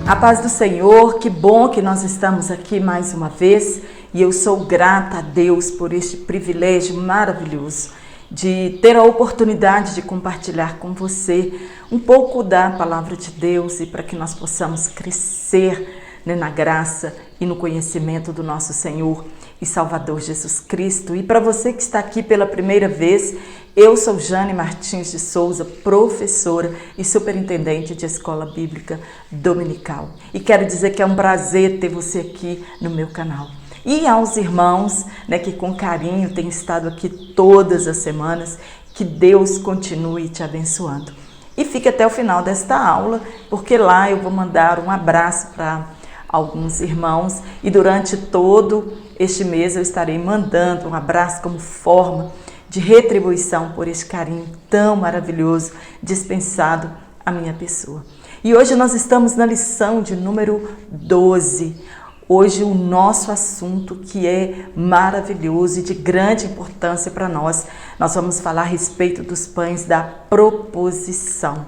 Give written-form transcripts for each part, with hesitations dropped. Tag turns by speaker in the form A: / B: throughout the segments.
A: A paz do Senhor, que bom que nós estamos aqui mais uma vez e eu sou grata a Deus por este privilégio maravilhoso de ter a oportunidade de compartilhar com você um pouco da palavra de Deus e para que nós possamos crescer, na graça e no conhecimento do nosso Senhor e Salvador Jesus Cristo. E para você que está aqui pela primeira vez, eu sou Jane Martins de Souza, professora e superintendente de Escola Bíblica Dominical. E quero dizer que é um prazer ter você aqui no meu canal. E aos irmãos, que com carinho têm estado aqui todas as semanas, que Deus continue te abençoando. E fique até o final desta aula, porque lá eu vou mandar um abraço para alguns irmãos e durante todo este mês eu estarei mandando um abraço como forma de retribuição por este carinho tão maravilhoso dispensado à minha pessoa. E hoje nós estamos na lição de número 12. Hoje o nosso assunto que é maravilhoso e de grande importância para nós vamos falar a respeito dos pães da proposição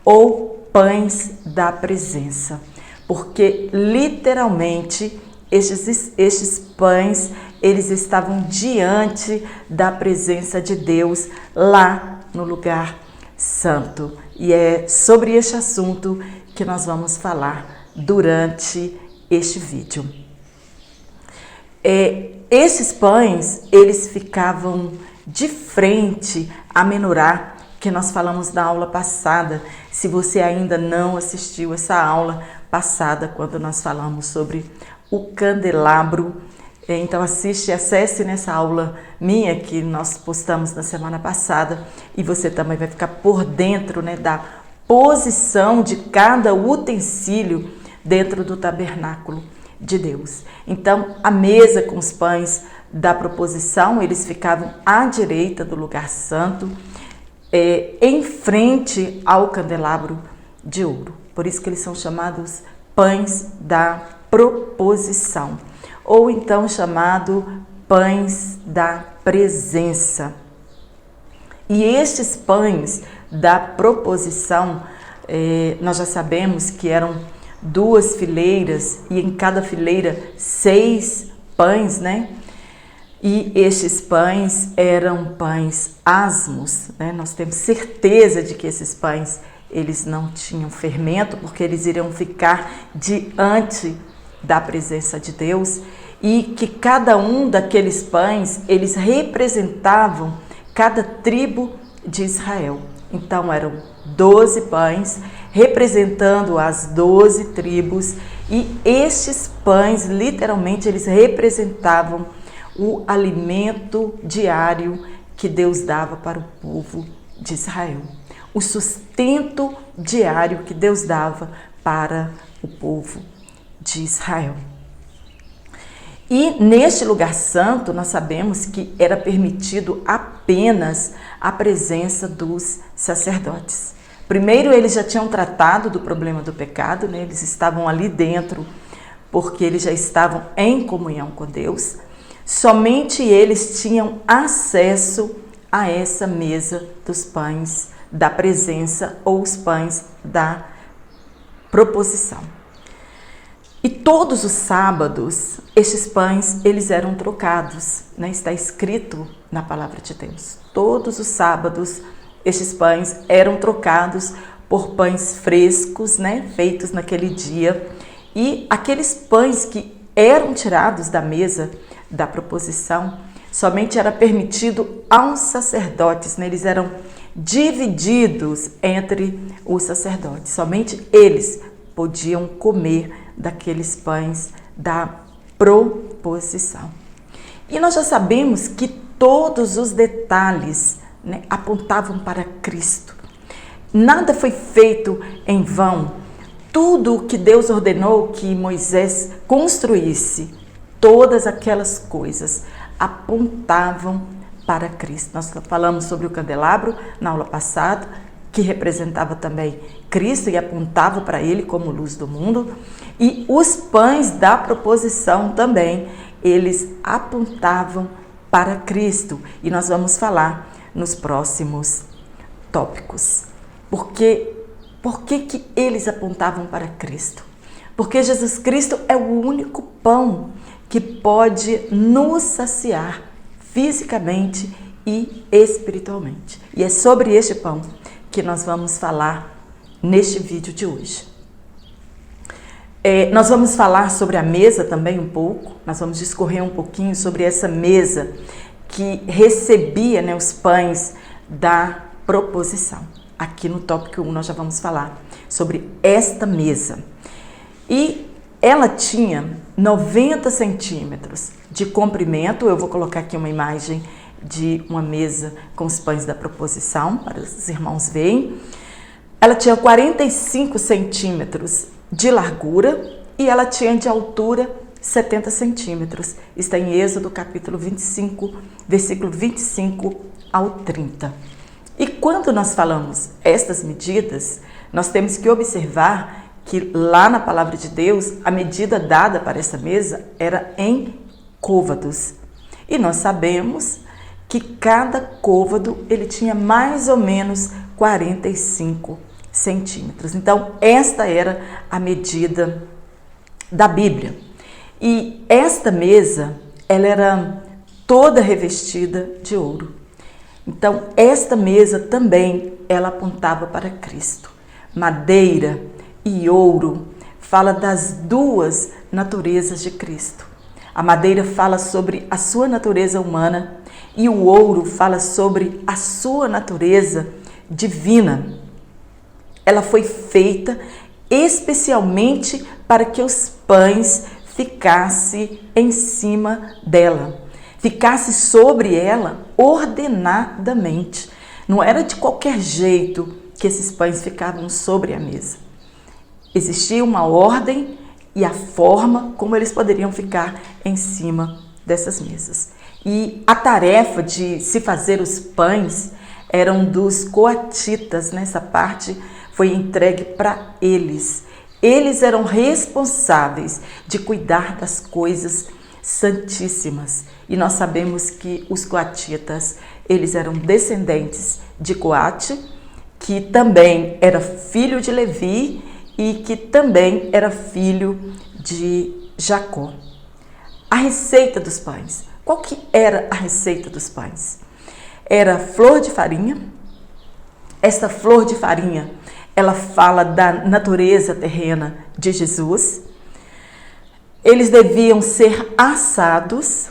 A: ou pães da presença. Porque literalmente estes pães, eles estavam diante da presença de Deus lá no lugar santo. E é sobre este assunto que nós vamos falar durante este vídeo. Esses pães, eles ficavam de frente à menorá, que nós falamos na aula passada. Se você ainda não assistiu essa aula passada, quando nós falamos sobre o candelabro, então acesse nessa aula minha que nós postamos na semana passada e você também vai ficar por dentro da posição de cada utensílio dentro do tabernáculo de Deus. Então a mesa com os pães da proposição, eles ficavam à direita do lugar santo, em frente ao candelabro de ouro. Por isso que eles são chamados pães da proposição, ou então chamado pães da presença. E estes pães da proposição, nós já sabemos que eram 2 fileiras e em cada fileira 6 pães, E estes pães eram pães asmos, Nós temos certeza de que esses pães, eles não tinham fermento, porque eles iriam ficar diante da presença de Deus e que cada um daqueles pães, eles representavam cada tribo de Israel. Então eram 12 pães representando as 12 tribos e estes pães, literalmente, eles representavam o alimento diário que Deus dava para o povo de Israel. O sustento diário que Deus dava para o povo de Israel. E neste lugar santo, nós sabemos que era permitido apenas a presença dos sacerdotes. Primeiro, eles já tinham tratado do problema do pecado, Eles estavam ali dentro porque eles já estavam em comunhão com Deus. Somente eles tinham acesso a essa mesa dos pães da presença ou os pães da proposição. E todos os sábados, estes pães, eles eram trocados, Está escrito na palavra de Deus. Todos os sábados, estes pães eram trocados por pães frescos, feitos naquele dia. E aqueles pães que eram tirados da mesa da proposição, somente era permitido aos sacerdotes, Eles eram divididos entre os sacerdotes. Somente eles podiam comer daqueles pães da proposição. E nós já sabemos que todos os detalhes apontavam para Cristo. Nada foi feito em vão. Tudo o que Deus ordenou que Moisés construísse, todas aquelas coisas apontavam para Cristo. Nós falamos sobre o candelabro na aula passada, que representava também Cristo e apontava para ele como luz do mundo. E os pães da proposição também, eles apontavam para Cristo. E nós vamos falar nos próximos tópicos. Por que eles apontavam para Cristo? porque Jesus Cristo é o único pão que pode nos saciar fisicamente e espiritualmente. E é sobre este pão que nós vamos falar neste vídeo de hoje. Nós vamos falar sobre a mesa também um pouco, nós vamos discorrer um pouquinho sobre essa mesa que recebia, né, os pães da proposição. Aqui no tópico 1 nós já vamos falar sobre esta mesa. E ela tinha 90 centímetros de comprimento. Eu vou colocar aqui uma imagem de uma mesa com os pães da proposição, para os irmãos verem. Ela tinha 45 centímetros de largura e ela tinha de altura 70 centímetros. Está em Êxodo capítulo 25, versículo 25 ao 30. E quando nós falamos estas medidas, nós temos que observar que lá na palavra de Deus, a medida dada para essa mesa era em côvados. E nós sabemos que cada côvado ele tinha mais ou menos 45 centímetros. Então, esta era a medida da Bíblia. E esta mesa, ela era toda revestida de ouro. Então, esta mesa também, ela apontava para Cristo. Madeira e ouro fala das duas naturezas de Cristo. A madeira fala sobre a sua natureza humana e o ouro fala sobre a sua natureza divina. Ela foi feita especialmente para que os pães ficassem em cima dela, ficasse sobre ela ordenadamente. Não era de qualquer jeito que esses pães ficavam sobre a mesa. Existia uma ordem e a forma como eles poderiam ficar em cima dessas mesas. E a tarefa de se fazer os pães eram dos coatitas, né? Essa parte foi entregue para eles. Eles eram responsáveis de cuidar das coisas santíssimas. E nós sabemos que os coatitas, eles eram descendentes de Coate, que também era filho de Levi e que também era filho de Jacó. A receita dos pães. Qual que era a receita dos pães? Era flor de farinha. Esta flor de farinha, ela fala da natureza terrena de Jesus. Eles deviam ser assados.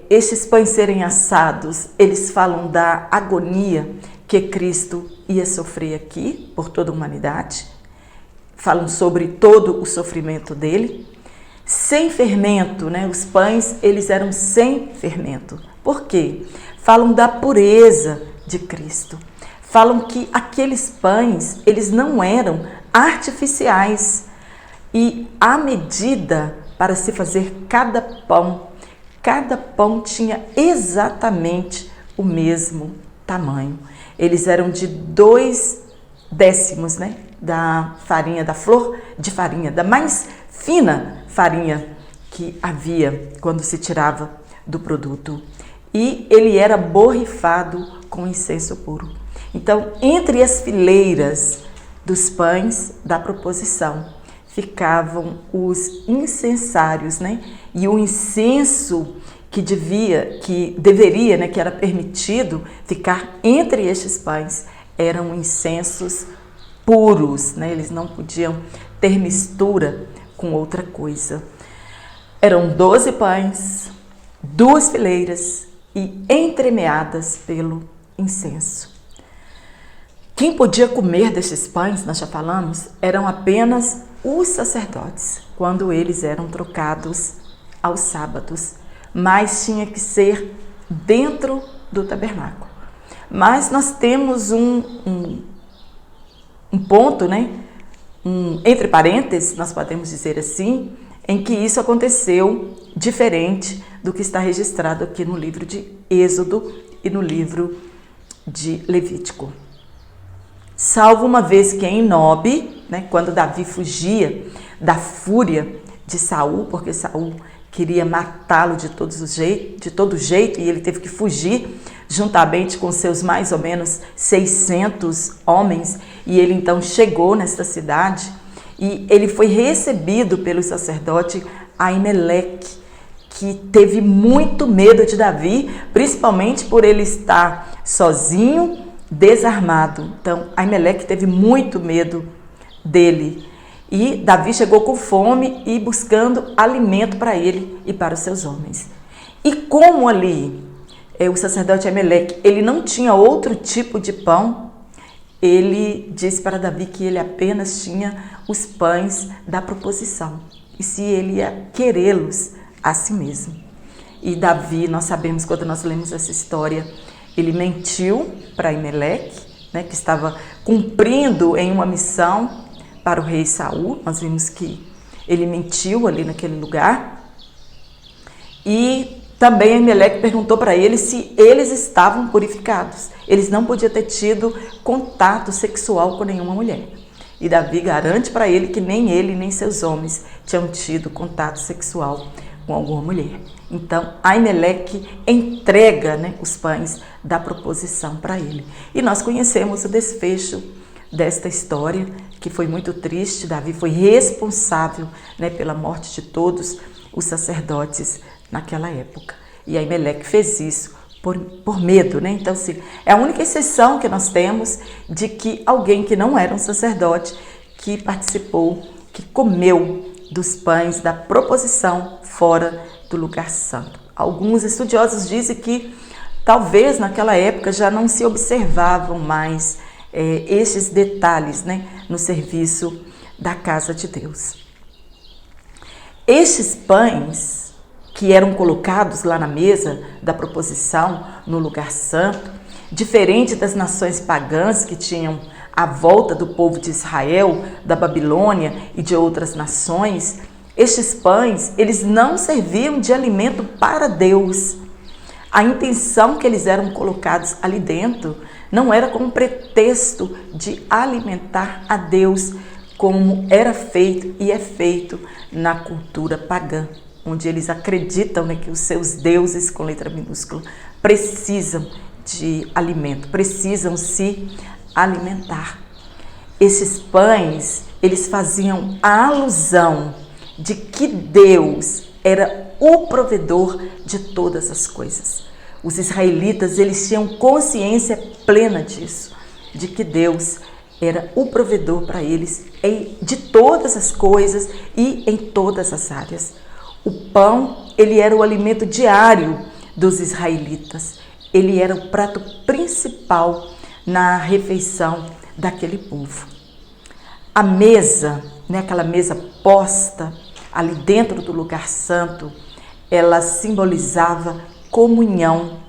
A: Estes pães serem assados, eles falam da agonia que Cristo ia sofrer aqui por toda a humanidade. Falam sobre todo o sofrimento dele. Sem fermento, né? Os pães, eles eram sem fermento. Por quê? Falam da pureza de Cristo. Falam que aqueles pães, eles não eram artificiais. E a medida para se fazer cada pão tinha exatamente o mesmo tamanho. Eles eram de 2 décimos, né, da farinha, da flor de farinha, da mais fina farinha que havia quando se tirava do produto. E ele era borrifado com incenso puro. Então, entre as fileiras dos pães da proposição, ficavam os incensários, né? E o incenso que deveria, né, que era permitido ficar entre estes pães, eram incensos puros, né? Eles não podiam ter mistura com outra coisa. Eram 12 pães, 2 fileiras e entremeadas pelo incenso. Quem podia comer destes pães, nós já falamos, eram apenas os sacerdotes, quando eles eram trocados aos sábados, mas tinha que ser dentro do tabernáculo. Mas nós temos um ponto, né? Entre parênteses, nós podemos dizer assim, em que isso aconteceu diferente do que está registrado aqui no livro de Êxodo e no livro de Levítico. Salvo uma vez que em Nob, né, quando Davi fugia da fúria de Saul, porque Saul queria matá-lo de todo jeito, e ele teve que fugir juntamente com seus mais ou menos 600 homens, e ele então chegou nesta cidade E ele foi recebido pelo sacerdote Aimeleque, que teve muito medo de Davi, principalmente por ele estar sozinho, desarmado. Então, Aimeleque teve muito medo dele. E Davi chegou com fome e buscando alimento para ele e para os seus homens. E como ali o sacerdote Aimeleque, ele não tinha outro tipo de pão, ele disse para Davi que ele apenas tinha os pães da proposição. E se ele ia querê-los a si mesmo. E Davi, nós sabemos, quando nós lemos essa história, ele mentiu para Aimeleque, né, que estava cumprindo em uma missão para o rei Saul. Nós vimos que ele mentiu ali naquele lugar. E também Aimeleque perguntou para ele se eles estavam purificados. Eles não podiam ter tido contato sexual com nenhuma mulher. E Davi garante para ele que nem ele nem seus homens tinham tido contato sexual com alguma mulher. Então, Aimeleque entrega, né, os pães da proposição para ele. E nós conhecemos o desfecho desta história, que foi muito triste. Davi foi responsável, né, pela morte de todos os sacerdotes naquela época. E Aimeleque fez isso por medo, né? Então, assim, é a única exceção que nós temos de que alguém que não era um sacerdote, que participou, que comeu dos pães da proposição fora do lugar santo. Alguns estudiosos dizem que talvez naquela época já não se observavam mais estes detalhes, né, no serviço da casa de Deus. Estes pães que eram colocados lá na mesa da proposição, no lugar santo, diferente das nações pagãs que tinham à volta do povo de Israel, da Babilônia e de outras nações, estes pães, eles não serviam de alimento para Deus. A intenção que eles eram colocados ali dentro não era como pretexto de alimentar a Deus, como era feito e é feito na cultura pagã, onde eles acreditam, né, que os seus deuses, com letra minúscula, precisam de alimento, precisam se alimentar. Esses pães, eles faziam a alusão de que Deus era o provedor de todas as coisas. Os israelitas, eles tinham consciência plena disso, de que Deus era o provedor para eles de todas as coisas e em todas as áreas. O pão, ele era o alimento diário dos israelitas. Ele era o prato principal na refeição daquele povo. A mesa, né, aquela mesa posta ali dentro do lugar santo, ela simbolizava comunhão,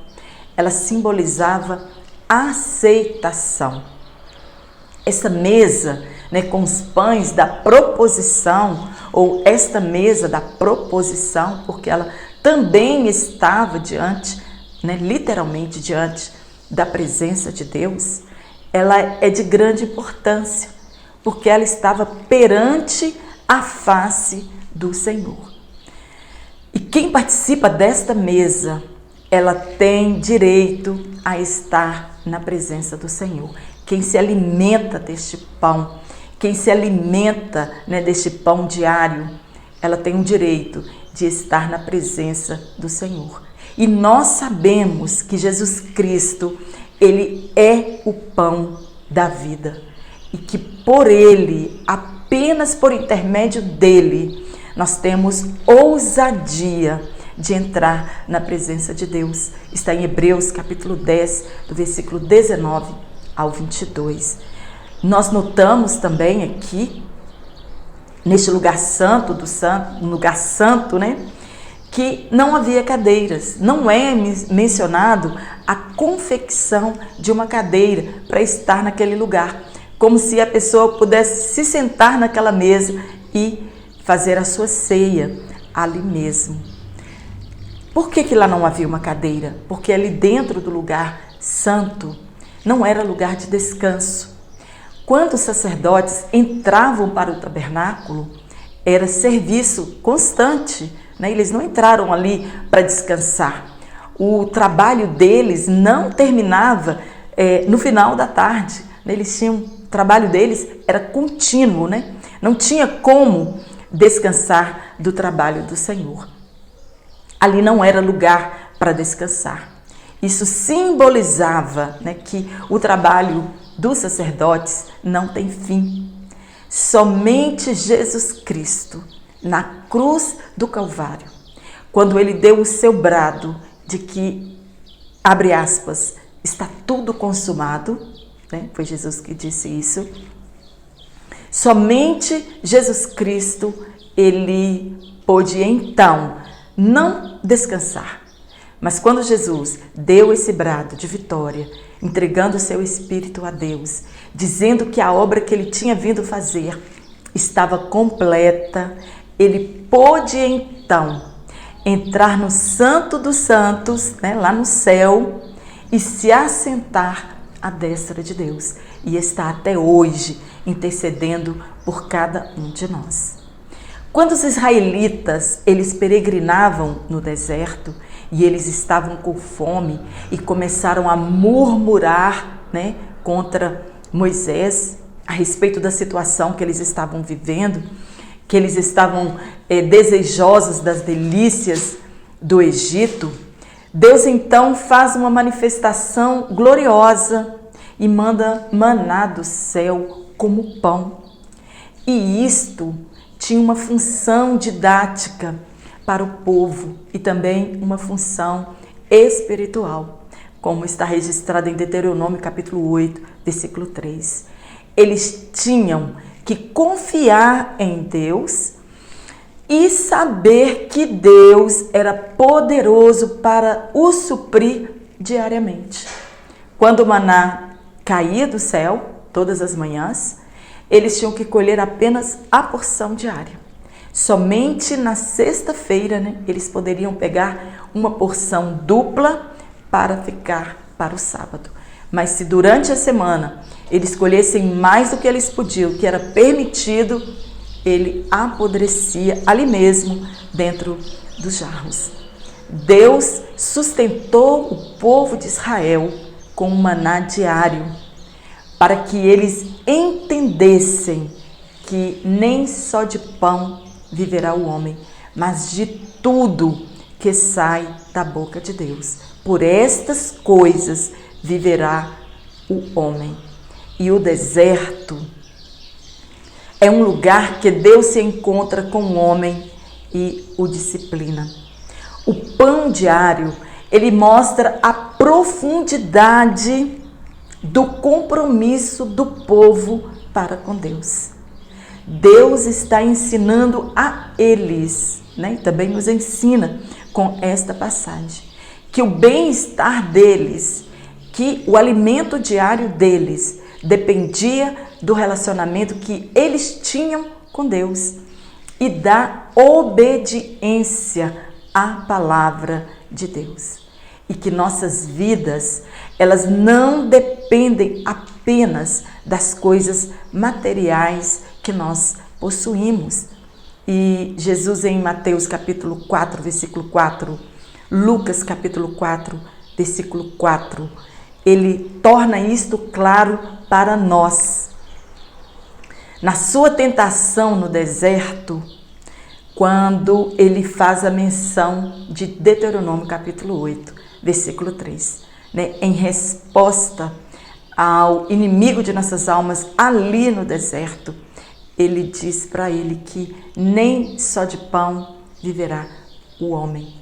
A: ela simbolizava aceitação. Essa mesa, né, com os pães da proposição, ou esta mesa da proposição, porque ela também estava diante, né, literalmente diante da presença de Deus, ela é de grande importância, porque ela estava perante a face do Senhor. E quem participa desta mesa, ela tem direito a estar na presença do Senhor. Quem se alimenta deste pão, quem se alimenta, né, deste pão diário, ela tem o direito de estar na presença do Senhor. E nós sabemos que Jesus Cristo, ele é o pão da vida. E que por ele, apenas por intermédio dele, nós temos ousadia de entrar na presença de Deus. Está em Hebreus capítulo 10, do versículo 19 ao 22. Nós notamos também aqui, neste lugar santo do santo, um lugar santo, né, que não havia cadeiras. Não é mencionado a confecção de uma cadeira para estar naquele lugar, como se a pessoa pudesse se sentar naquela mesa e fazer a sua ceia ali mesmo. Por que lá não havia uma cadeira? Porque ali dentro do lugar santo não era lugar de descanso. Quando os sacerdotes entravam para o tabernáculo, era serviço constante, né? Eles não entraram ali para descansar. O trabalho deles não terminava no final da tarde. Eles tinham, o trabalho deles era contínuo, né? Não tinha como descansar do trabalho do Senhor. Ali não era lugar para descansar. Isso simbolizava, né, que o trabalho dos sacerdotes não tem fim. Somente Jesus Cristo, na cruz do Calvário, quando ele deu o seu brado de que, abre aspas, está tudo consumado, né? Foi Jesus que disse isso. Somente Jesus Cristo, ele pôde então não descansar. Mas quando Jesus deu esse brado de vitória, entregando o seu espírito a Deus, dizendo que a obra que ele tinha vindo fazer estava completa, ele pôde então entrar no Santo dos Santos, né, lá no céu, e se assentar à destra de Deus. E está até hoje intercedendo por cada um de nós. Quando os israelitas, eles peregrinavam no deserto e eles estavam com fome e começaram a murmurar, né, contra Moisés a respeito da situação que eles estavam vivendo, que eles estavam desejosos das delícias do Egito, Deus então faz uma manifestação gloriosa e manda maná do céu como pão. E isto tinha uma função didática para o povo e também uma função espiritual, como está registrado em Deuteronômio capítulo 8, versículo 3. Eles tinham que confiar em Deus e saber que Deus era poderoso para os suprir diariamente. Quando o maná caía do céu, todas as manhãs, eles tinham que colher apenas a porção diária. Somente na sexta-feira, né, eles poderiam pegar uma porção dupla para ficar para o sábado. Mas se durante a semana eles colhessem mais do que eles podiam, que era permitido, ele apodrecia ali mesmo dentro dos jarros. Deus sustentou o povo de Israel com um maná diário, para que eles entendessem que nem só de pão viverá o homem, mas de tudo que sai da boca de Deus. Por estas coisas viverá o homem. E o deserto é um lugar que Deus se encontra com o homem e o disciplina. O pão diário, ele mostra a profundidade do compromisso do povo para com Deus. Deus está ensinando a eles, né? E também nos ensina com esta passagem, que o bem-estar deles, que o alimento diário deles dependia do relacionamento que eles tinham com Deus e da obediência à palavra de Deus. E que nossas vidas, elas não dependem apenas das coisas materiais que nós possuímos. E Jesus em Mateus capítulo 4, versículo 4, Lucas capítulo 4, versículo 4, ele torna isto claro para nós. Na sua tentação no deserto, quando ele faz a menção de Deuteronômio capítulo 8, versículo 3, né? Em resposta ao inimigo de nossas almas ali no deserto, ele diz para ele que nem só de pão viverá o homem.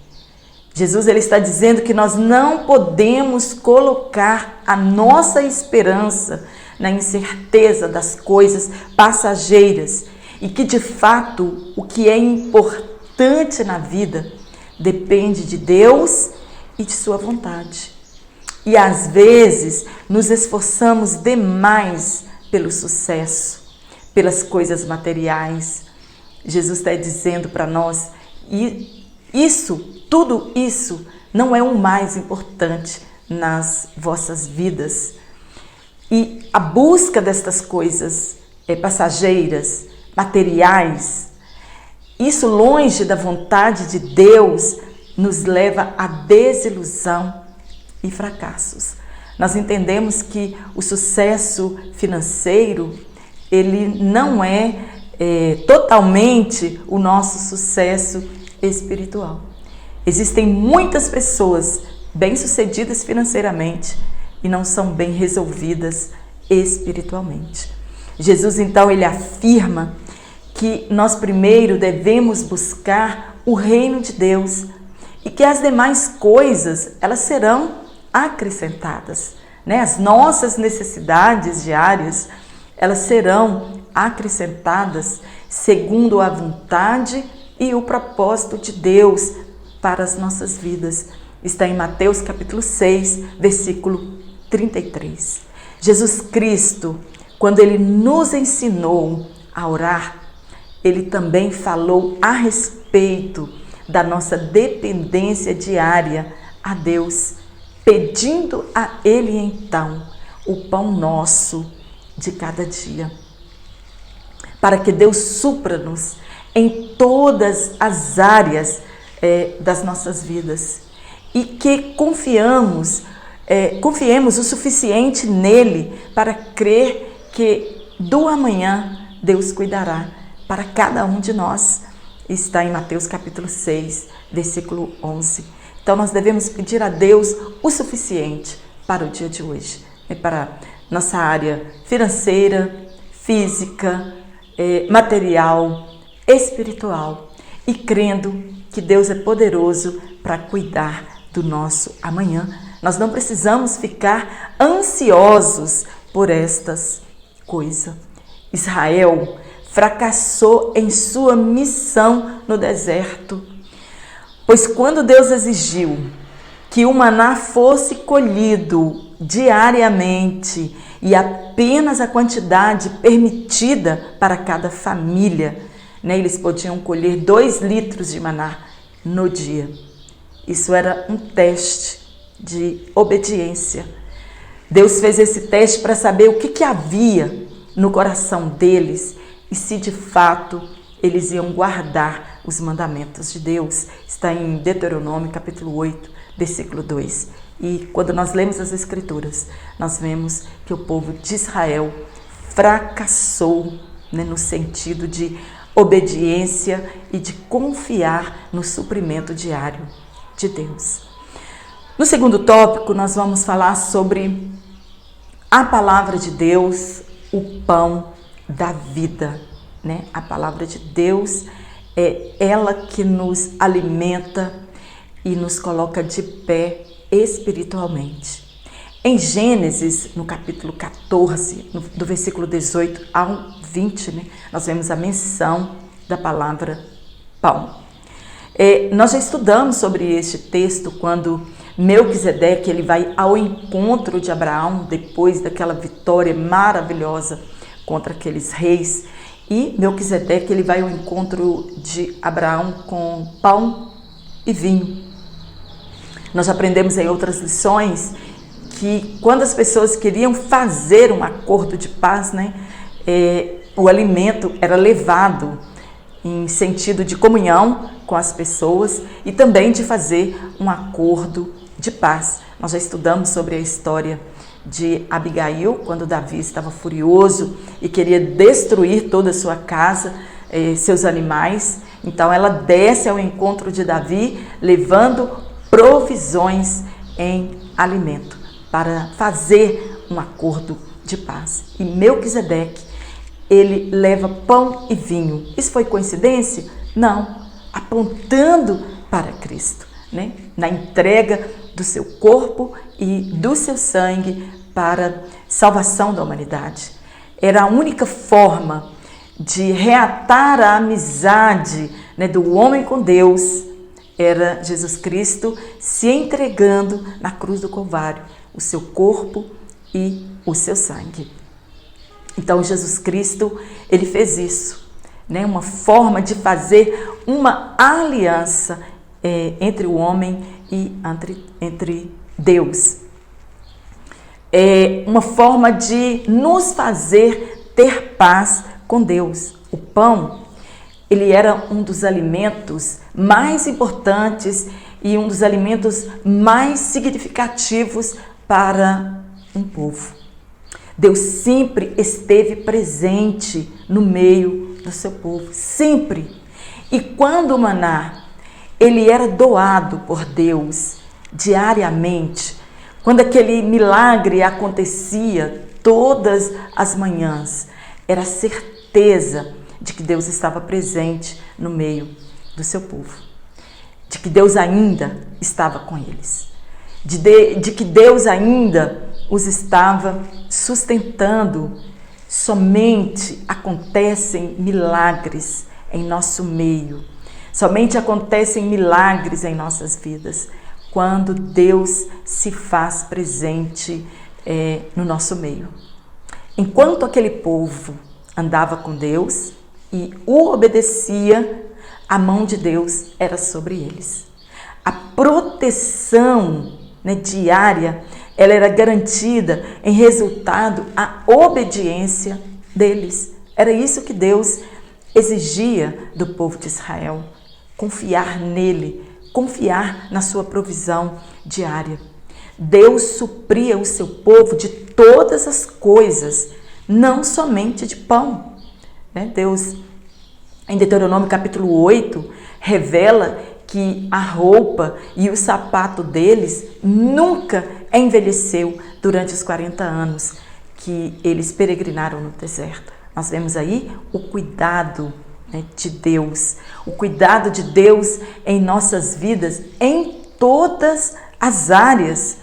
A: Jesus, ele está dizendo que nós não podemos colocar a nossa esperança na incerteza das coisas passageiras e que, de fato, o que é importante na vida depende de Deus e de sua vontade. E às vezes nos esforçamos demais pelo sucesso, pelas coisas materiais. Jesus está dizendo para nós, e tudo isso não é o mais importante nas vossas vidas. E a busca destas coisas passageiras, materiais, isso longe da vontade de Deus nos leva à desilusão e fracassos. Nós entendemos que o sucesso financeiro, ele não é totalmente o nosso sucesso espiritual. Existem muitas pessoas bem-sucedidas financeiramente e não são bem resolvidas espiritualmente. Jesus, então, ele afirma que nós primeiro devemos buscar o reino de Deus e que as demais coisas, elas serão acrescentadas, né? As nossas necessidades diárias, elas serão acrescentadas segundo a vontade e o propósito de Deus para as nossas vidas. Está em Mateus capítulo 6, versículo 33. Jesus Cristo, quando ele nos ensinou a orar, ele também falou a respeito da nossa dependência diária a Deus, pedindo a ele então o pão nosso de cada dia, para que Deus supra-nos em todas as áreas das nossas vidas e que confiemos o suficiente nele para crer que do amanhã Deus cuidará para cada um de nós. Está em Mateus capítulo 6, versículo 11. Então nós devemos pedir a Deus o suficiente para o dia de hoje, para nossa área financeira, física, material, espiritual, e crendo que Deus é poderoso para cuidar do nosso amanhã. Nós não precisamos ficar ansiosos por estas coisas. Israel fracassou em sua missão no deserto, pois quando Deus exigiu que o maná fosse colhido diariamente e apenas a quantidade permitida para cada família, né, eles podiam colher 2 litros de maná no dia. Isso era um teste de obediência. Deus fez esse teste para saber o que havia no coração deles e se de fato eles iam guardar os mandamentos de Deus. Está em Deuteronômio capítulo 8, versículo 2. E quando nós lemos as Escrituras, nós vemos que o povo de Israel fracassou, né, no sentido de obediência e de confiar no suprimento diário de Deus. No segundo tópico, nós vamos falar sobre a palavra de Deus, o pão da vida, né? A palavra de Deus é ela que nos alimenta e nos coloca de pé espiritualmente. Em Gênesis, no capítulo 14, do versículo 18 ao 20, né, nós vemos a menção da palavra pão. Nós já estudamos sobre este texto quando Melquisedeque ele vai ao encontro de Abraão depois daquela vitória maravilhosa contra aqueles reis. E Melquisedeque ele vai ao encontro de Abraão com pão e vinho. Nós aprendemos em outras lições que quando as pessoas queriam fazer um acordo de paz, né, o alimento era levado em sentido de comunhão com as pessoas e também de fazer um acordo de paz. Nós já estudamos sobre a história de Abigail, quando Davi estava furioso e queria destruir toda a sua casa, seus animais. Então ela desce ao encontro de Davi, levando provisões em alimento para fazer um acordo de paz. E Melquisedeque, ele leva pão e vinho. Isso foi coincidência? Não. Apontando para Cristo, né? Na entrega do seu corpo e do seu sangue para salvação da humanidade. Era a única forma de reatar a amizade, né, do homem com Deus. Era Jesus Cristo se entregando na cruz do Calvário, o seu corpo e o seu sangue. Então Jesus Cristo, ele fez isso, né? Uma forma de fazer uma aliança entre o homem e entre Deus. É uma forma de nos fazer ter paz com Deus. O pão, ele era um dos alimentos mais importantes e um dos alimentos mais significativos para um povo. Deus sempre esteve presente no meio do seu povo, sempre. E quando o maná, ele era doado por Deus diariamente, quando aquele milagre acontecia todas as manhãs, era certeza de que Deus estava presente no meio do seu povo, de que Deus ainda estava com eles, de que Deus ainda os estava sustentando. Somente acontecem milagres em nosso meio, somente acontecem milagres em nossas vidas quando Deus se faz presente no nosso meio. Enquanto aquele povo andava com Deus e o obedecia, a mão de Deus era sobre eles. A proteção, diária, ela era garantida em resultado à obediência deles. Era isso que Deus exigia do povo de Israel, confiar nele, confiar na sua provisão diária. Deus supria o seu povo de todas as coisas, não somente de pão. Deus, em Deuteronômio capítulo 8, revela que a roupa e o sapato deles nunca envelheceu durante os 40 anos que eles peregrinaram no deserto. Nós vemos aí o cuidado de Deus, o cuidado de Deus em nossas vidas, em todas as áreas.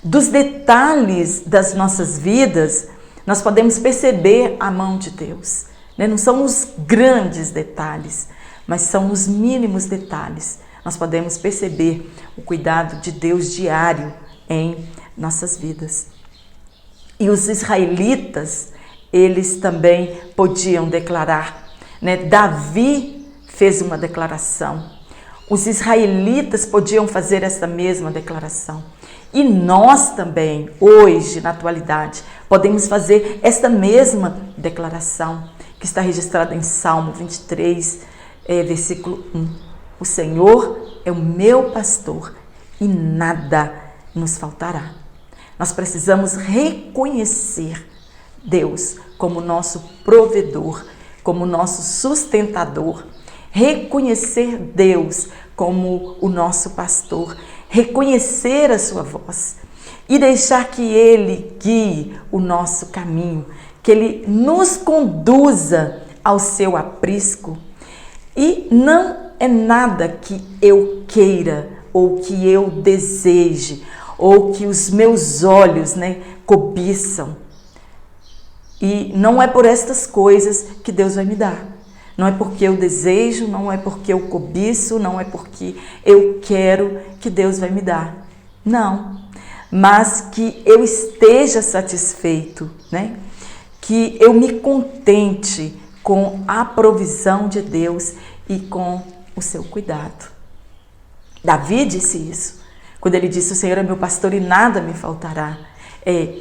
A: Dos detalhes das nossas vidas, nós podemos perceber a mão de Deus. Não são os grandes detalhes, mas são os mínimos detalhes. Nós podemos perceber o cuidado de Deus diário em nossas vidas. E os israelitas, eles também podiam declarar, Davi fez uma declaração. Os israelitas podiam fazer essa mesma declaração. E nós também, hoje, na atualidade, podemos fazer esta mesma declaração, que está registrada em Salmo 23, versículo 1. O Senhor é o meu pastor e nada nos faltará. Nós precisamos reconhecer Deus como nosso provedor, como nosso sustentador, reconhecer Deus como o nosso pastor, reconhecer a sua voz e deixar que Ele guie o nosso caminho, que Ele nos conduza ao seu aprisco. E não é nada que eu queira ou que eu deseje ou que os meus olhos cobiçam. E não é por estas coisas que Deus vai me dar. Não é porque eu desejo, não é porque eu cobiço, não é porque eu quero que Deus vai me dar. Não. Mas que eu esteja satisfeito, Que eu me contente com a provisão de Deus e com o seu cuidado. Davi disse isso, quando ele disse: o Senhor é meu pastor e nada me faltará.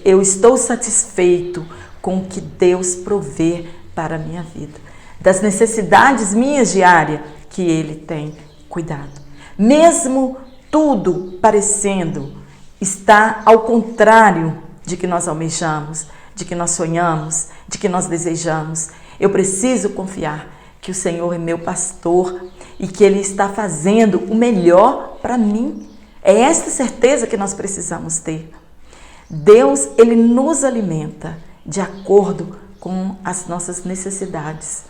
A: Eu estou satisfeito com o que Deus provê para a minha vida, das necessidades minhas diárias que Ele tem cuidado. Mesmo tudo parecendo estar ao contrário de que nós almejamos, de que nós sonhamos, de que nós desejamos, eu preciso confiar que o Senhor é meu pastor e que Ele está fazendo o melhor para mim. É esta certeza que nós precisamos ter. Deus, Ele nos alimenta de acordo com as nossas necessidades.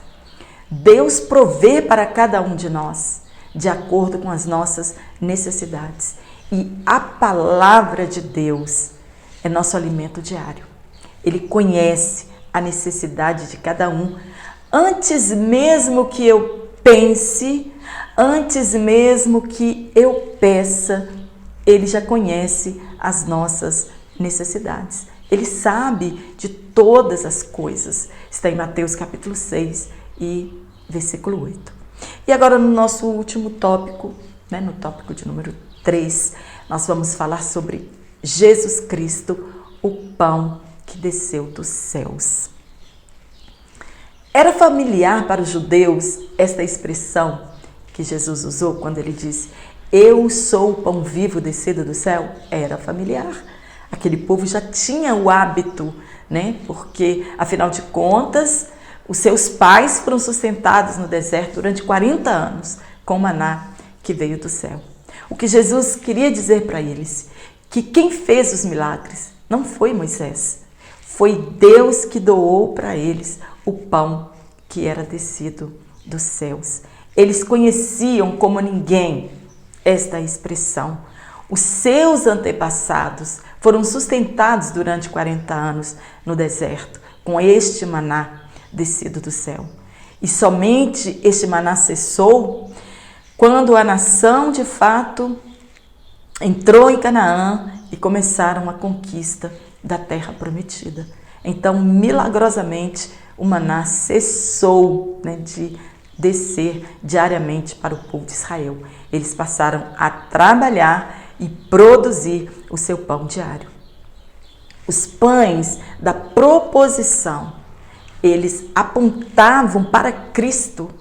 A: Deus provê para cada um de nós de acordo com as nossas necessidades. E a palavra de Deus é nosso alimento diário. Ele conhece a necessidade de cada um. Antes mesmo que eu pense, antes mesmo que eu peça, Ele já conhece as nossas necessidades. Ele sabe de todas as coisas. Está em Mateus capítulo 6 e versículo 8. E agora no nosso último tópico, no tópico de número 3, nós vamos falar sobre Jesus Cristo, o pão que desceu dos céus. Era familiar para os judeus esta expressão que Jesus usou quando ele disse: eu sou o pão vivo descido do céu? Era familiar. Aquele povo já tinha o hábito, né? Porque, afinal de contas, os seus pais foram sustentados no deserto durante 40 anos com o maná que veio do céu. O que Jesus queria dizer para eles, que quem fez os milagres não foi Moisés, foi Deus que doou para eles o pão que era descido dos céus. Eles conheciam como ninguém esta expressão. Os seus antepassados foram sustentados durante 40 anos no deserto com este maná descido do céu. E somente este maná cessou quando a nação de fato entrou em Canaã e começaram a conquista da terra prometida. Então, milagrosamente, o maná cessou, né, de descer diariamente para o povo de Israel. Eles passaram a trabalhar e produzir o seu pão diário. Os pães da proposição, eles apontavam para Cristo,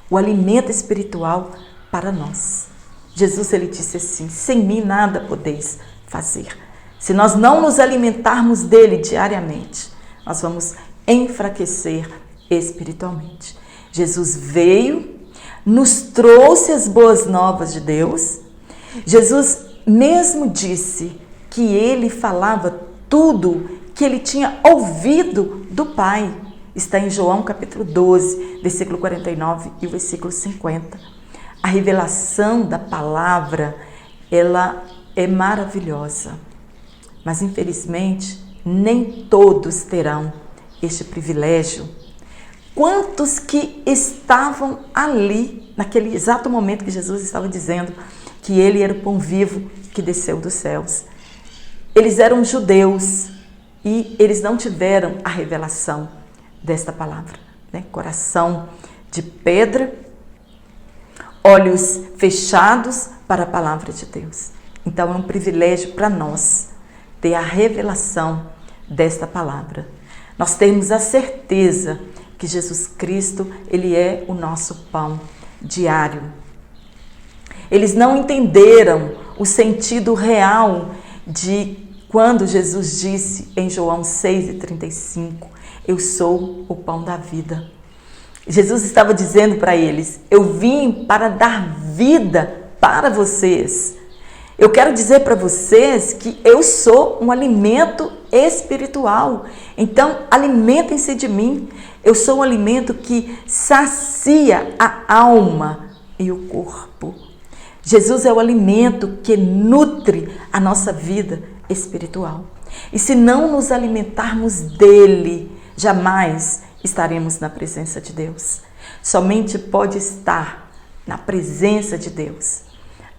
A: o alimento espiritual para nós. Jesus, ele disse assim: sem mim nada podeis fazer. Se nós não nos alimentarmos dele diariamente, nós vamos enfraquecer espiritualmente. Jesus veio, nos trouxe as boas novas de Deus. Jesus mesmo disse que ele falava tudo que ele tinha ouvido do Pai. Está em João capítulo 12, versículo 49 e o versículo 50. A revelação da palavra, ela é maravilhosa, mas infelizmente nem todos terão este privilégio. Quantos que estavam ali, naquele exato momento que Jesus estava dizendo que ele era o pão vivo que desceu dos céus? Eles eram judeus e eles não tiveram a revelação desta palavra, né? Coração de pedra, olhos fechados para a palavra de Deus. Então é um privilégio para nós ter a revelação desta palavra. Nós temos a certeza que Jesus Cristo, ele é o nosso pão diário. Eles não entenderam o sentido real de quando Jesus disse em João 6,35, eu sou o pão da vida. Jesus estava dizendo para eles, eu vim para dar vida para vocês. Eu quero dizer para vocês que eu sou um alimento espiritual. Então, alimentem-se de mim. Eu sou um alimento que sacia a alma e o corpo. Jesus é o alimento que nutre a nossa vida espiritual. E se não nos alimentarmos dele, jamais estaremos na presença de Deus. Somente pode estar na presença de Deus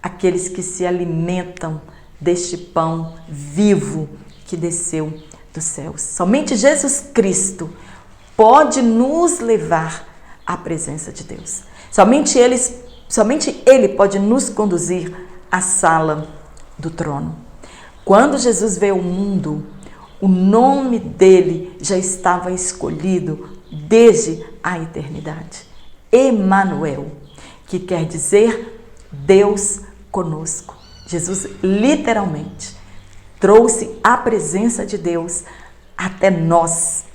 A: aqueles que se alimentam deste pão vivo que desceu dos céus. Somente Jesus Cristo pode nos levar à presença de Deus. Somente Ele pode nos conduzir à sala do trono. Quando Jesus veio ao mundo, o nome dele já estava escolhido desde a eternidade. Emanuel, que quer dizer Deus conosco. Jesus literalmente trouxe a presença de Deus até nós.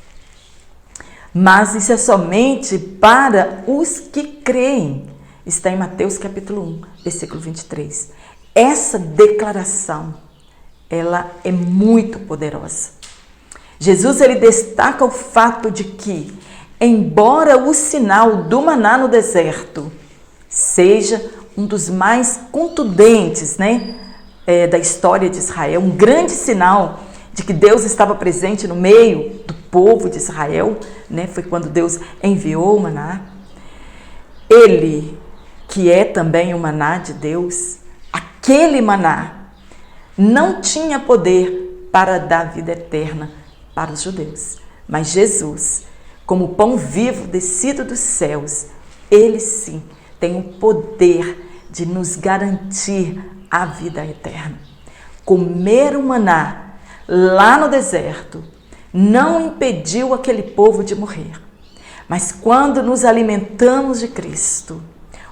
A: Mas isso é somente para os que creem. Está em Mateus capítulo 1, versículo 23. Essa declaração, ela é muito poderosa. Jesus, ele destaca o fato de que, embora o sinal do maná no deserto seja um dos mais contundentes, né, da história de Israel, um grande sinal de que Deus estava presente no meio do povo de Israel, né, foi quando Deus enviou o maná. Ele, que é também o maná de Deus, aquele maná não tinha poder para dar vida eterna para os judeus. Mas Jesus, como pão vivo descido dos céus, ele sim tem o poder de nos garantir a vida eterna. Comer o maná lá no deserto não impediu aquele povo de morrer. Mas quando nos alimentamos de Cristo,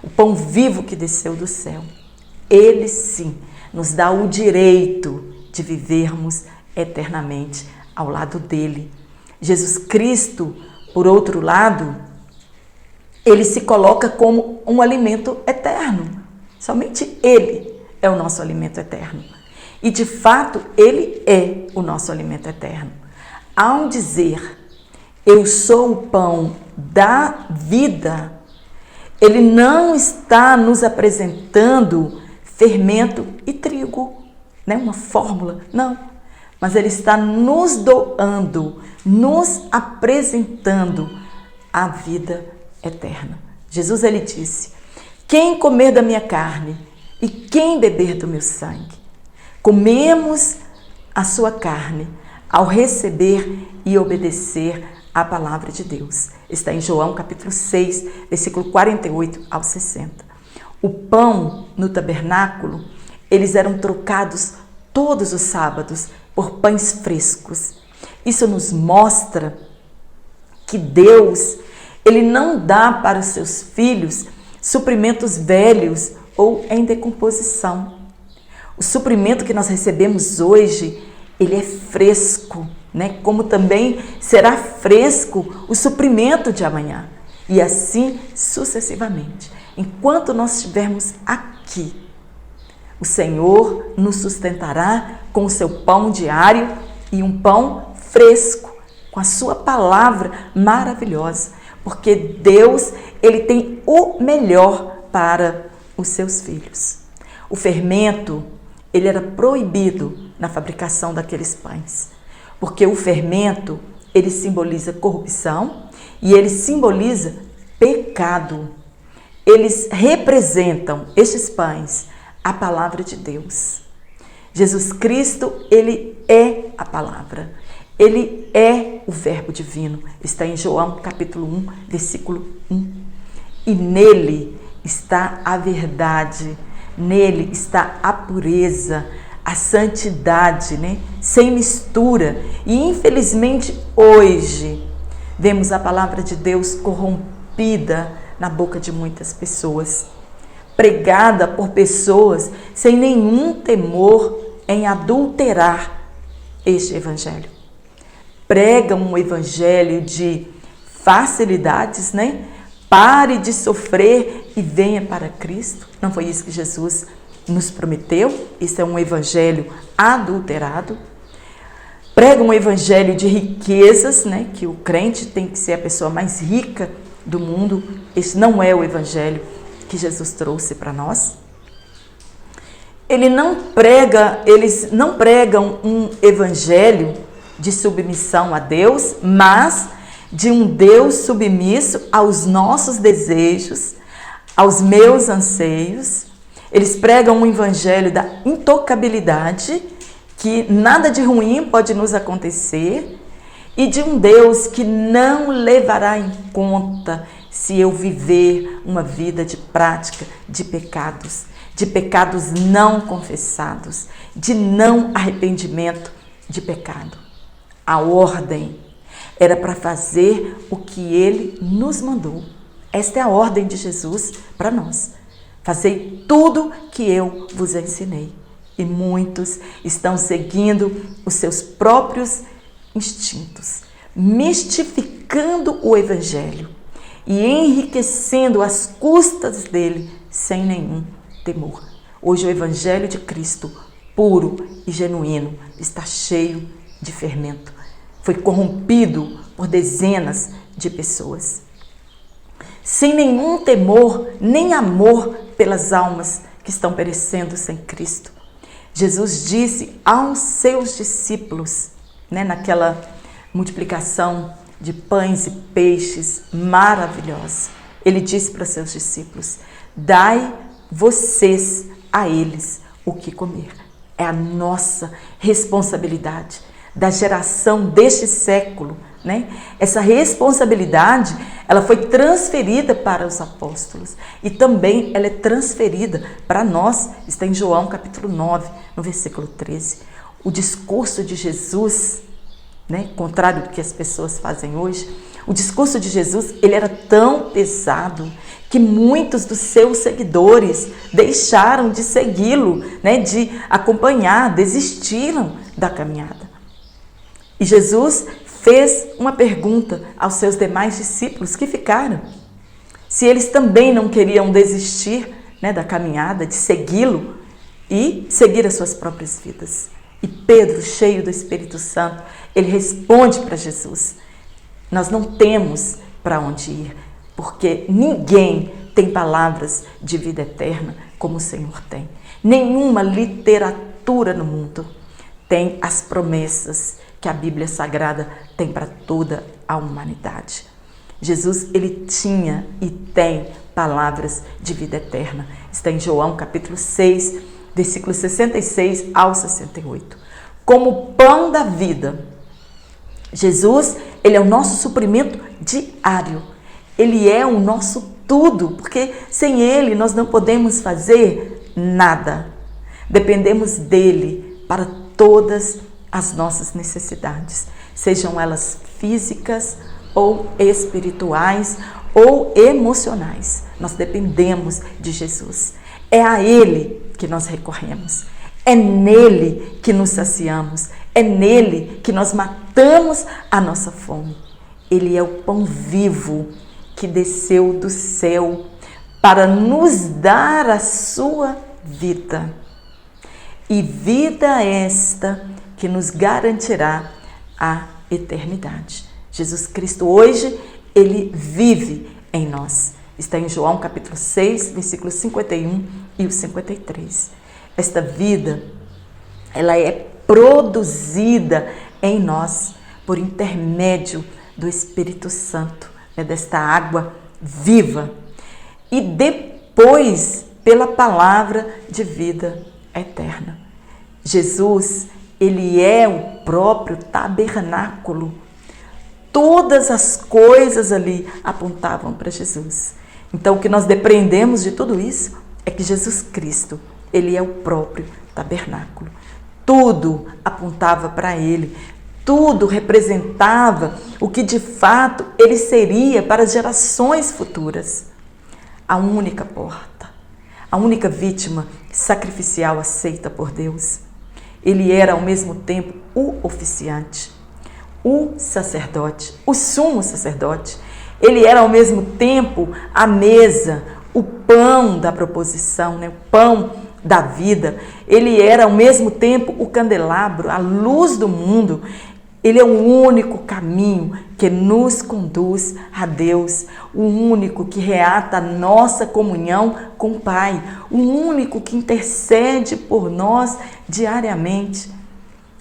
A: o pão vivo que desceu do céu, ele sim nos dá o direito de vivermos eternamente ao lado dele. Jesus Cristo, por outro lado, ele se coloca como um alimento eterno. Somente ele é o nosso alimento eterno. E de fato, ele é o nosso alimento eterno. Ao dizer, eu sou o pão da vida, ele não está nos apresentando fermento e trigo, né? Uma fórmula, não. Mas ele está nos doando, nos apresentando a vida eterna. Jesus, ele disse, quem comer da minha carne e quem beber do meu sangue, comemos a sua carne ao receber e obedecer a palavra de Deus. Está em João capítulo 6, versículo 48 ao 60. O pão no tabernáculo, eles eram trocados todos os sábados por pães frescos. Isso nos mostra que Deus, ele não dá para os seus filhos suprimentos velhos ou em decomposição. O suprimento que nós recebemos hoje, ele é fresco, né? Como também será fresco o suprimento de amanhã. E assim sucessivamente. Enquanto nós estivermos aqui, o Senhor nos sustentará com o seu pão diário e um pão fresco, com a sua palavra maravilhosa. Porque Deus, ele tem o melhor para os seus filhos. O fermento, ele era proibido na fabricação daqueles pães. Porque o fermento, ele simboliza corrupção e ele simboliza pecado. Eles representam, estes pães, a palavra de Deus. Jesus Cristo, ele é a palavra. Ele é o verbo divino. Está em João capítulo 1, versículo 1. E nele está a verdade, nele está a pureza, a santidade, né? Sem mistura. E infelizmente hoje vemos a palavra de Deus corrompida na boca de muitas pessoas, pregada por pessoas sem nenhum temor em adulterar este evangelho. Pregam um evangelho de facilidades, né? Pare de sofrer e venha para Cristo. Não foi isso que Jesus nos prometeu? Isso é um evangelho adulterado. Pregam um evangelho de riquezas, né? Que o crente tem que ser a pessoa mais rica do mundo. Esse não é o evangelho que Jesus trouxe para nós. Eles não pregam um evangelho de submissão a Deus, mas de um Deus submisso aos nossos desejos, aos meus anseios. Eles pregam um evangelho da intocabilidade, que nada de ruim pode nos acontecer, e de um Deus que não levará em conta se eu viver uma vida de prática de pecados não confessados, de não arrependimento de pecado. A ordem era para fazer o que ele nos mandou. Esta é a ordem de Jesus para nós. Fazei tudo que eu vos ensinei. E muitos estão seguindo os seus próprios instintos, mistificando o evangelho e enriquecendo às custas dele sem nenhum temor. Hoje o evangelho de Cristo, puro e genuíno, está cheio de fermento. Foi corrompido por dezenas de pessoas. Sem nenhum temor, nem amor pelas almas que estão perecendo sem Cristo. Jesus disse aos seus discípulos, né, naquela multiplicação de pães e peixes maravilhosa, ele disse para seus discípulos: dai vocês a eles o que comer. É a nossa responsabilidade da geração deste século, né? Essa responsabilidade, ela foi transferida para os apóstolos e também ela é transferida para nós. Está em João capítulo 9, no versículo 13. O discurso de Jesus, né, contrário do que as pessoas fazem hoje, o discurso de Jesus, ele era tão pesado que muitos dos seus seguidores deixaram de segui-lo, né, de acompanhar, desistiram da caminhada. E Jesus fez uma pergunta aos seus demais discípulos que ficaram. Se eles também não queriam desistir, né, da caminhada, de segui-lo e seguir as suas próprias vidas. E Pedro, cheio do Espírito Santo, ele responde para Jesus: nós não temos para onde ir, porque ninguém tem palavras de vida eterna como o Senhor tem. Nenhuma literatura no mundo tem as promessas que a Bíblia Sagrada tem para toda a humanidade. Jesus, ele tinha e tem palavras de vida eterna. Está em João capítulo 6, versículos 66 ao 68. Como pão da vida, Jesus, ele é o nosso suprimento diário. Ele é o nosso tudo, porque sem ele nós não podemos fazer nada. Dependemos dele para todas as nossas necessidades, sejam elas físicas ou espirituais ou emocionais. Nós dependemos de Jesus. É a ele que nós recorremos. É nele que nos saciamos. É nele que nós matamos a nossa fome. Ele é o pão vivo que desceu do céu para nos dar a sua vida. E vida esta que nos garantirá a eternidade. Jesus Cristo hoje, ele vive em nós. Está em João capítulo 6, versículos 51 e o 53. Esta vida, ela é produzida em nós por intermédio do Espírito Santo, né, desta água viva. E depois, pela palavra de vida eterna. Jesus, ele é o próprio tabernáculo. Todas as coisas ali apontavam para Jesus. Então, o que nós depreendemos de tudo isso é que Jesus Cristo, ele é o próprio tabernáculo. Tudo apontava para ele. Tudo representava o que de fato ele seria para gerações futuras. A única porta, a única vítima sacrificial aceita por Deus. Ele era ao mesmo tempo o oficiante, o sacerdote, o sumo sacerdote. Ele era ao mesmo tempo a mesa, o pão da proposição, né? O pão da vida. Ele era ao mesmo tempo o candelabro, a luz do mundo. Ele é o único caminho que nos conduz a Deus, o único que reata a nossa comunhão com o Pai, o único que intercede por nós diariamente.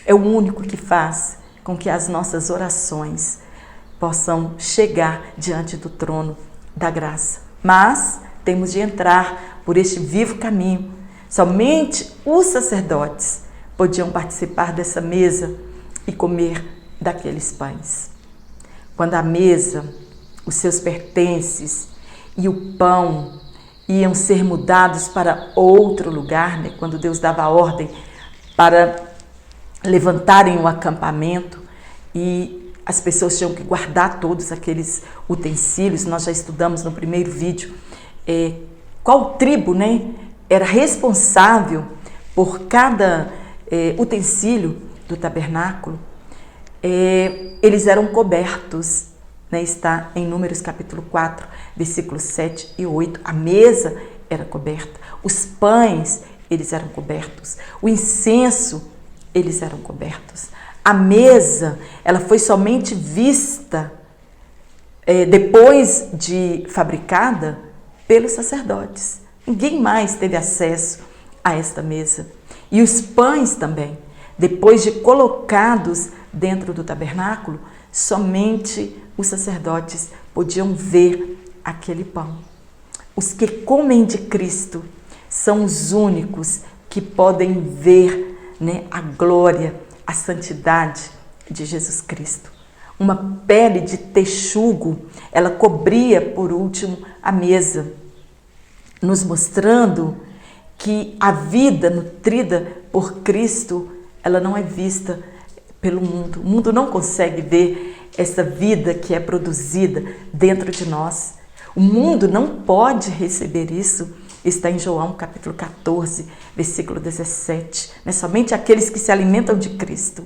A: É o único que faz com que as nossas orações possam chegar diante do trono da graça. Mas temos de entrar por este vivo caminho. Somente os sacerdotes podiam participar dessa mesa e comer daqueles pães. Quando a mesa, os seus pertences e o pão iam ser mudados para outro lugar, né? Quando Deus dava a ordem para levantarem o acampamento e as pessoas tinham que guardar todos aqueles utensílios. Nós já estudamos no primeiro vídeo qual tribo, né, era responsável por cada utensílio do tabernáculo. Eles eram cobertos, né, está em Números capítulo 4, versículos 7 e 8. A mesa era coberta, os pães, eles eram cobertos, o incenso, eles eram cobertos. A mesa, ela foi somente vista depois de fabricada pelos sacerdotes. Ninguém mais teve acesso a esta mesa. E os pães também, depois de colocados dentro do tabernáculo, somente os sacerdotes podiam ver aquele pão. Os que comem de Cristo são os únicos que podem ver, né, a glória, a santidade de Jesus Cristo. Uma pele de texugo, ela cobria por último a mesa, nos mostrando que a vida nutrida por Cristo, ela não é vista pelo mundo. O mundo não consegue ver essa vida que é produzida dentro de nós. O mundo não pode receber isso. Está em João capítulo 14, versículo 17. Somente aqueles que se alimentam de Cristo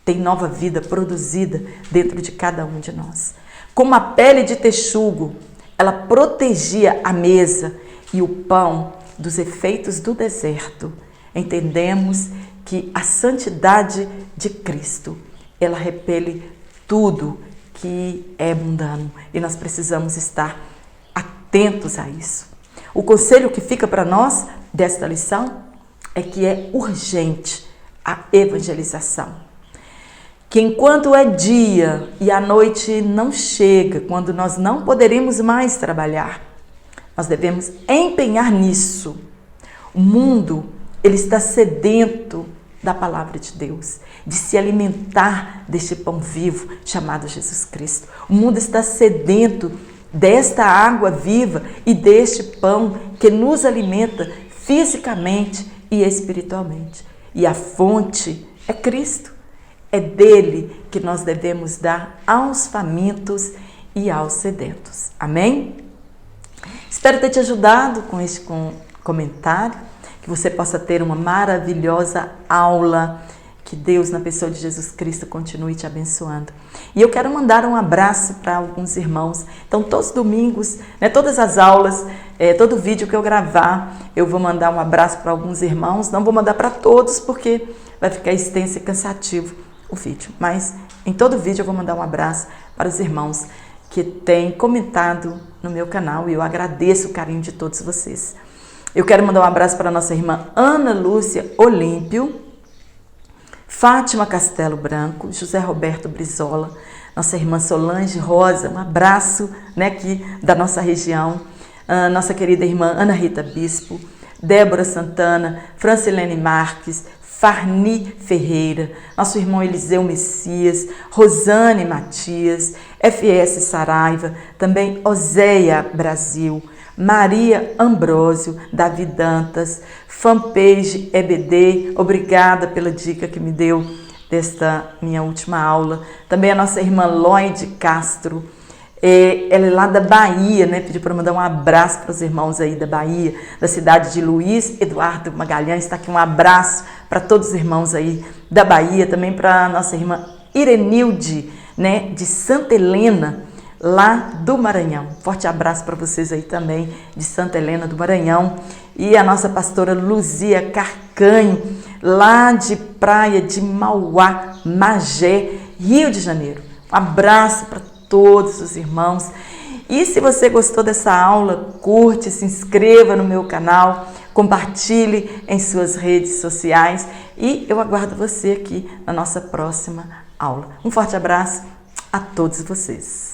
A: tem nova vida produzida dentro de cada um de nós. Como a pele de texugo, ela protegia a mesa e o pão dos efeitos do deserto. Entendemos que a santidade de Cristo, ela repele tudo que é mundano e nós precisamos estar atentos a isso. O conselho que fica para nós desta lição é que é urgente a evangelização. Que enquanto é dia e a noite não chega, quando nós não poderemos mais trabalhar, nós devemos empenhar nisso. O mundo, ele está sedento da palavra de Deus, de se alimentar deste pão vivo chamado Jesus Cristo. O mundo está sedento desta água viva e deste pão que nos alimenta fisicamente e espiritualmente. E a fonte é Cristo. É dele que nós devemos dar aos famintos e aos sedentos. Amém? Espero ter te ajudado com este comentário, que você possa ter uma maravilhosa aula, que Deus, na pessoa de Jesus Cristo, continue te abençoando. E eu quero mandar um abraço para alguns irmãos. Então, todos os domingos, todas as aulas, todo vídeo que eu gravar, eu vou mandar um abraço para alguns irmãos. Não vou mandar para todos, porque vai ficar extenso e cansativo o vídeo. Mas em todo vídeo eu vou mandar um abraço para os irmãos que têm comentado no meu canal e eu agradeço o carinho de todos vocês. Eu quero mandar um abraço para a nossa irmã Ana Lúcia Olímpio, Fátima Castelo Branco, José Roberto Brizola, nossa irmã Solange Rosa, um abraço aqui da nossa região, nossa querida irmã Ana Rita Bispo, Débora Santana, Francilene Marques, Farni Ferreira, nosso irmão Eliseu Messias, Rosane Matias, FS Saraiva, também Oséia Brasil, Maria Ambrósio, Davi Dantas, fanpage EBD, obrigada pela dica que me deu desta minha última aula. Também a nossa irmã Lloyd Castro, ela é lá da Bahia, pediu para mandar um abraço para os irmãos aí da Bahia, da cidade de Luiz Eduardo Magalhães. Está aqui um abraço para todos os irmãos aí da Bahia, também para a nossa irmã Irenilde, de Santa Helena, lá do Maranhão. Forte abraço para vocês aí também, de Santa Helena do Maranhão. E a nossa pastora Luzia Carcanho, lá de Praia de Mauá, Magé, Rio de Janeiro. Um abraço para todos os irmãos. E se você gostou dessa aula, curte, se inscreva no meu canal, compartilhe em suas redes sociais e eu aguardo você aqui na nossa próxima aula. Um forte abraço a todos vocês.